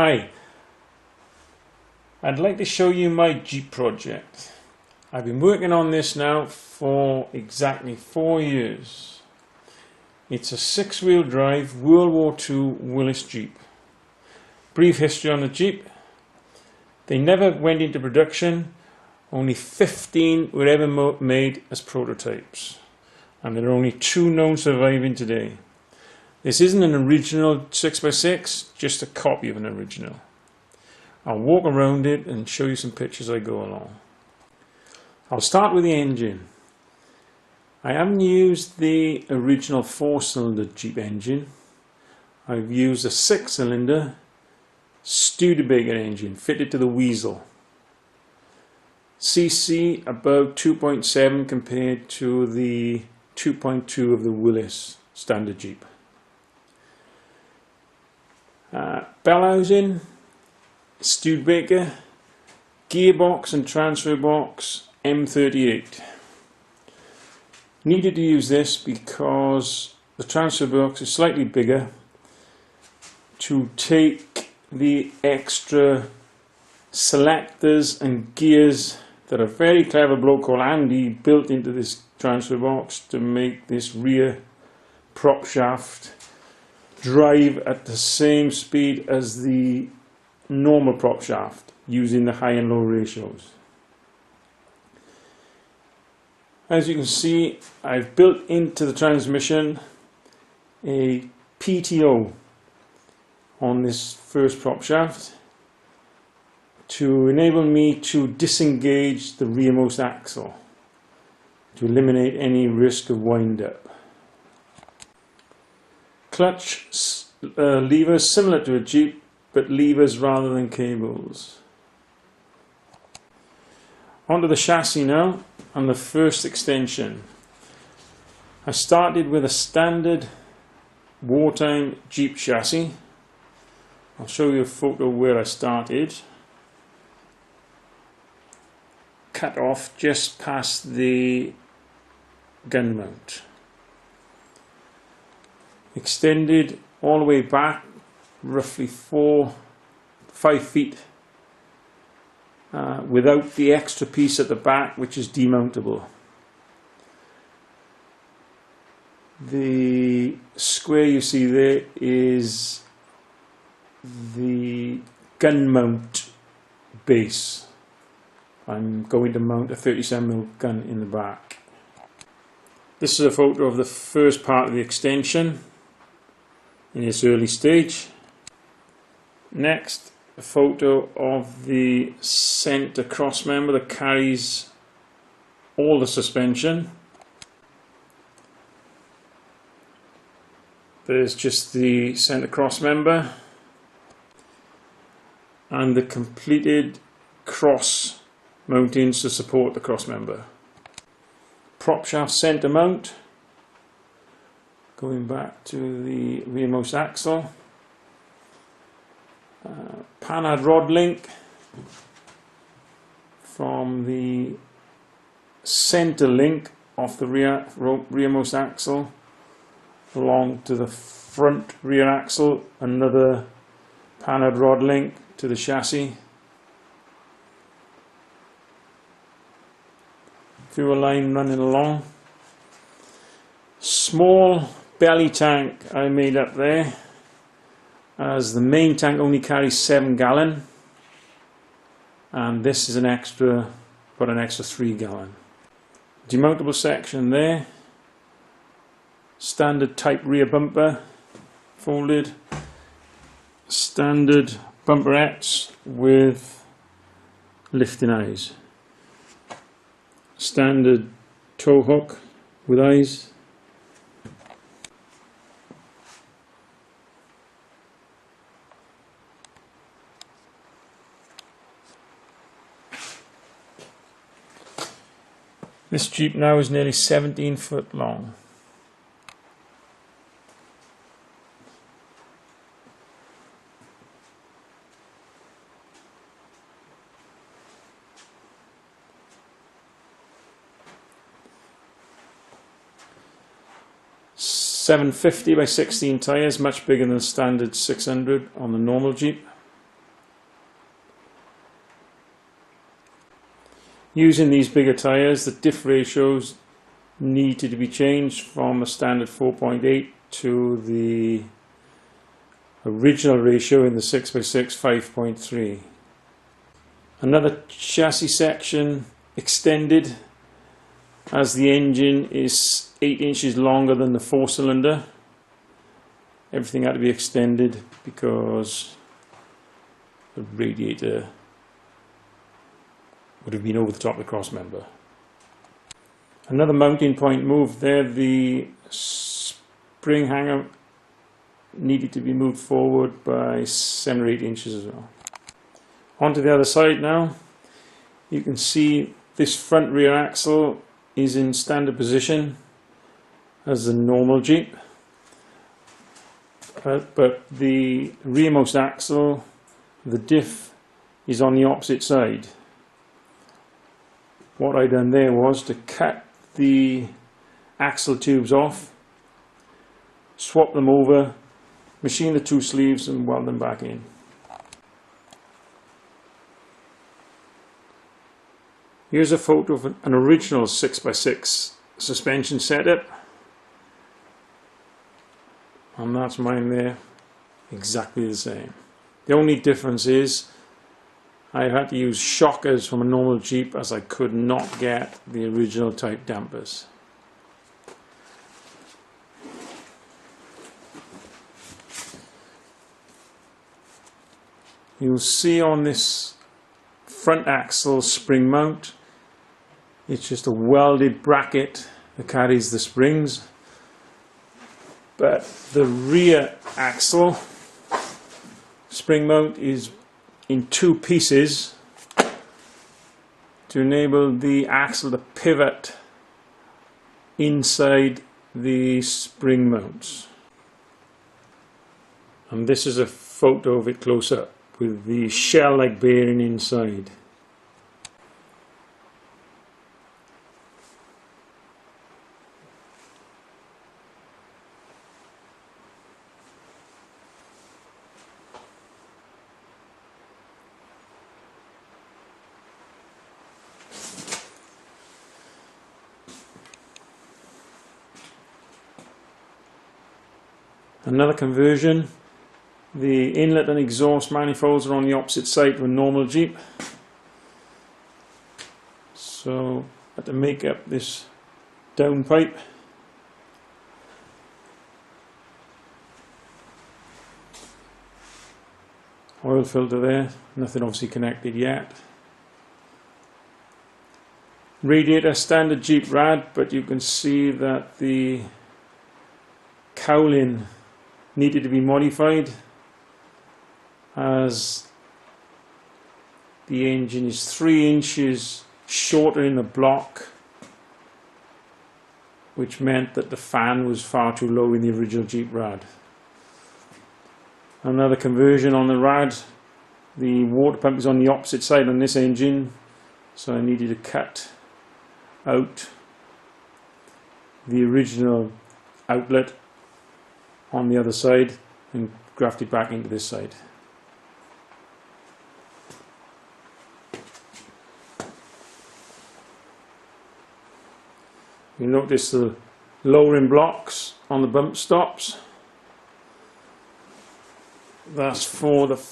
Hi, I'd like to show you my Jeep project. I've been working on this now for exactly 4 years. It's a 6-wheel drive World War II Willys Jeep. Brief history on the Jeep. They never went into production. Only 15 were ever made as prototypes. And there are only 2 known surviving today. This isn't an original 6x6, just a copy of an original. I'll walk around it and show you some pictures as I go along. I'll start with the engine. I haven't used the original 4-cylinder Jeep engine. I've used a 6-cylinder Studebaker engine fitted to the Weasel. CC about 2.7 compared to the 2.2 of the Willys standard Jeep. Bell housing, Studebaker, gearbox and transfer box M38. Needed to use this because the transfer box is slightly bigger to take the extra selectors and gears that a very clever bloke called Andy built into this transfer box to make this rear prop shaft drive at the same speed as the normal prop shaft using the high and low ratios. As you can see, I've built into the transmission a PTO on this first prop shaft to enable me to disengage the rearmost axle to eliminate any risk of wind up. Clutch levers similar to a Jeep, but levers rather than cables. Onto the chassis now and the first extension. I started with a standard wartime Jeep chassis. I'll show you a photo where I started. Cut off just past the gun mount. Extended all the way back roughly 4-5 feet without the extra piece at the back, which is demountable. The square you see there is the gun mount base. I'm going to mount a 37mm gun in the back. This is a photo of the first part of the extension in its early stage. Next, a photo of the center cross member that carries all the suspension. There's just the center cross member and the completed cross mountings to support the cross member. Prop shaft center mount, going back to the rearmost axle. Panhard rod link from the center link off the rearmost axle along to the front rear axle, another Panhard rod link to the chassis. Fuel line running along. Small belly tank I made up there, as the main tank only carries 7 gallon and this is an extra 3 gallon. Demountable section there. Standard type rear bumper folded. Standard bumperettes with lifting eyes. Standard tow hook with eyes. This Jeep now is nearly 17 foot long. .750 by 16 tyres, much bigger than the standard 600 on the normal Jeep. Using these bigger tyres, the diff ratios needed to be changed from a standard 4.8 to the original ratio in the 6x6 5.3. Another chassis section extended, as the engine is 8 inches longer than the 4-cylinder. Everything had to be extended because the radiator would have been over the top of the cross member. Another mounting point moved there. The spring hanger needed to be moved forward by 7 or 8 inches as well. Onto the other side now. You can see this front rear axle is in standard position as the normal Jeep, but the rearmost axle, the diff, is on the opposite side. What I done there was to cut the axle tubes off, swap them over, machine the 2 sleeves and weld them back in. Here's a photo of an original 6x6 suspension setup, and that's mine there, exactly the same. The only difference is I had to use shockers from a normal Jeep, as I could not get the original type dampers. You'll see on this front axle spring mount, it's just a welded bracket that carries the springs, but the rear axle spring mount is in 2 pieces to enable the axle to pivot inside the spring mounts. And this is a photo of it close up with the shell-like bearing inside. Another conversion, the inlet and exhaust manifolds are on the opposite side of a normal Jeep, so I had to make up this downpipe. Oil filter there, nothing obviously connected yet. Radiator, standard Jeep rad, but you can see that the cowling needed to be modified, as the engine is 3 inches shorter in the block, which meant that the fan was far too low in the original Jeep rad. Another conversion on the rad, the water pump is on the opposite side on this engine, so I needed to cut out the original outlet on the other side and graft it back into this side. You notice the lowering blocks on the bump stops. That's for the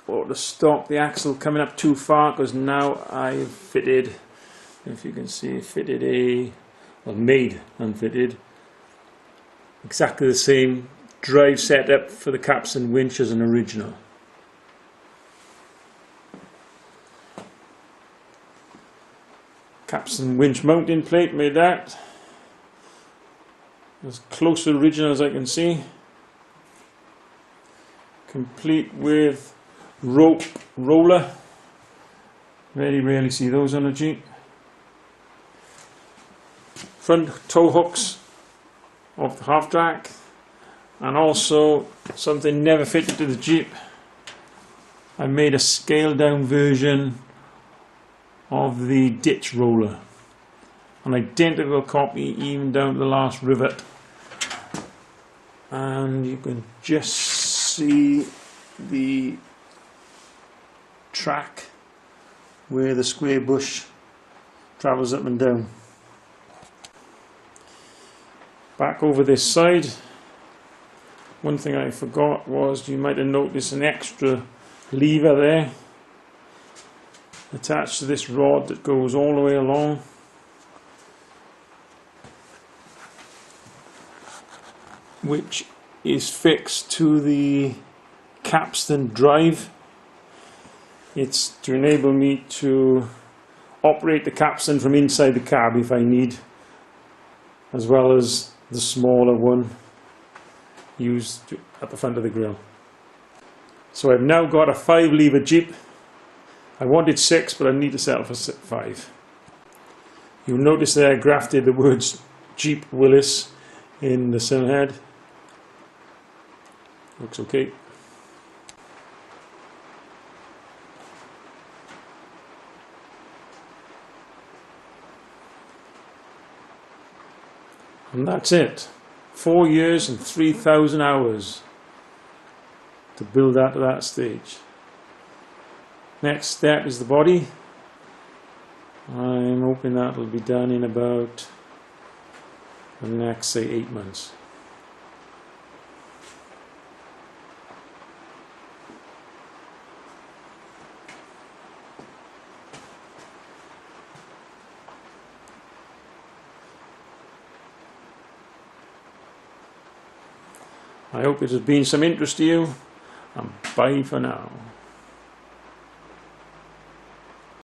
to stop the axle coming up too far, because now I've fitted, if you can see, made and fitted exactly the same drive setup for the capstan winch as an original. Capstan winch mounting plate made that as close to the original as I can see, complete with rope roller. Very rarely see those on a Jeep. Front tow hooks of the half track, and also something never fitted to the Jeep. I made a scaled down version of the ditch roller, an identical copy even down to the last rivet, and you can just see the track where the square bush travels up and down. Back over this side, one thing I forgot was, you might have noticed an extra lever there attached to this rod that goes all the way along. Which is fixed to the capstan drive. It's to enable me to operate the capstan from inside the cab if I need, as well as the smaller one used at the front of the grille. So I've now got a 5-lever Jeep. I wanted 6, but I need to settle for 5. You'll notice there I grafted the words Jeep Willys in the sill head. Looks okay. And that's it. 4 years and 3,000 hours to build that to that stage. Next step is the body. I'm hoping that will be done in about the next, say, 8 months. I hope it has been some interest to you, and bye for now.